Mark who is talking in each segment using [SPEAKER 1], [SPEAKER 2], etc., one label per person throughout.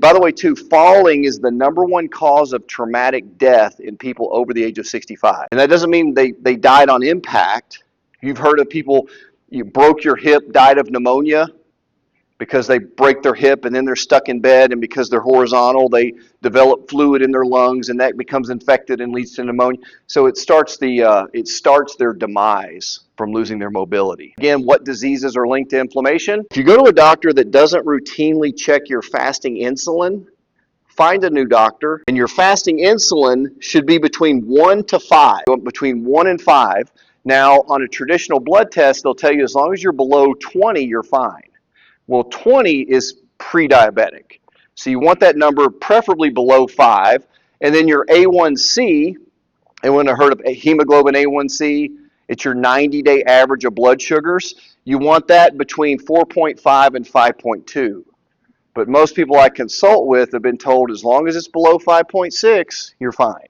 [SPEAKER 1] by the way, too, falling is the #1 cause of traumatic death in people over the age of 65. And that doesn't mean they died on impact. You've heard of people, you broke your hip, died of pneumonia because they break their hip and then they're stuck in bed, and because they're horizontal, they develop fluid in their lungs and that becomes infected and leads to pneumonia. So it starts their demise from losing their mobility. Again, what diseases are linked to inflammation? If you go to a doctor that doesn't routinely check your fasting insulin, find a new doctor, and your fasting insulin should be between 1 to 5, between 1 and 5. Now, on a traditional blood test, they'll tell you as long as you're below 20, you're fine. Well, 20 is pre-diabetic. So you want that number preferably below 5. And then your A1C, anyone heard of hemoglobin A1C? It's your 90-day average of blood sugars. You want that between 4.5 and 5.2. But most people I consult with have been told as long as it's below 5.6, you're fine.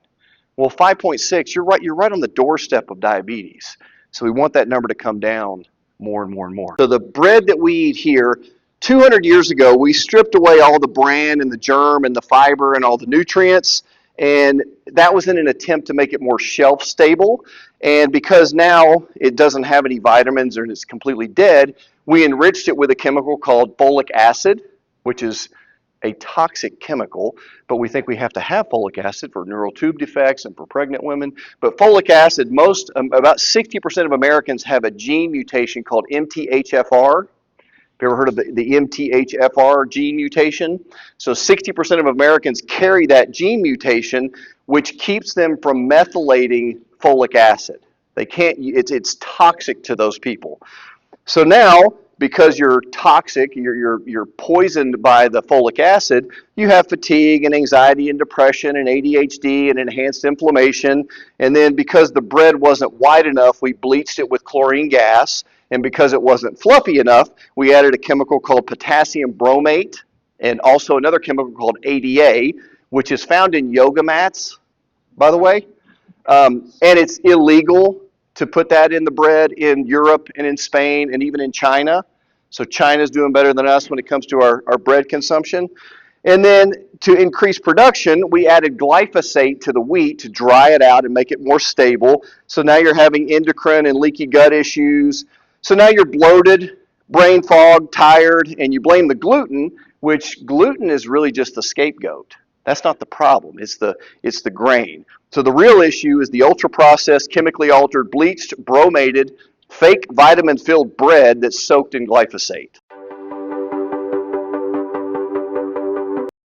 [SPEAKER 1] Well, 5.6, you're right on the doorstep of diabetes. So we want that number to come down more and more and more. So the bread that we eat here, 200 years ago, we stripped away all the bran and the germ and the fiber and all the nutrients, and that was in an attempt to make it more shelf stable. And because now it doesn't have any vitamins or it's completely dead, we enriched it with a chemical called folic acid, which is a toxic chemical, but we think we have to have folic acid for neural tube defects and for pregnant women. But folic acid, about 60% of Americans have a gene mutation called MTHFR. Have you ever heard of the MTHFR gene mutation? So 60% of Americans carry that gene mutation, which keeps them from methylating folic acid. They can't. It's toxic to those people. So now, because you're toxic, you're poisoned by the folic acid, you have fatigue and anxiety and depression and ADHD and enhanced inflammation. And then because the bread wasn't white enough, we bleached it with chlorine gas. And because it wasn't fluffy enough, we added a chemical called potassium bromate and also another chemical called ADA, which is found in yoga mats, by the way. And it's illegal to put that in the bread in Europe and in Spain and even in China. So China's doing better than us when it comes to our bread consumption. And then to increase production, we added glyphosate to the wheat to dry it out and make it more stable. So now you're having endocrine and leaky gut issues. So now you're bloated, brain fog, tired, and you blame the gluten, which gluten is really just the scapegoat. That's not the problem. It's the grain. So the real issue is the ultra-processed, chemically altered, bleached, bromated, fake vitamin-filled bread that's soaked in glyphosate.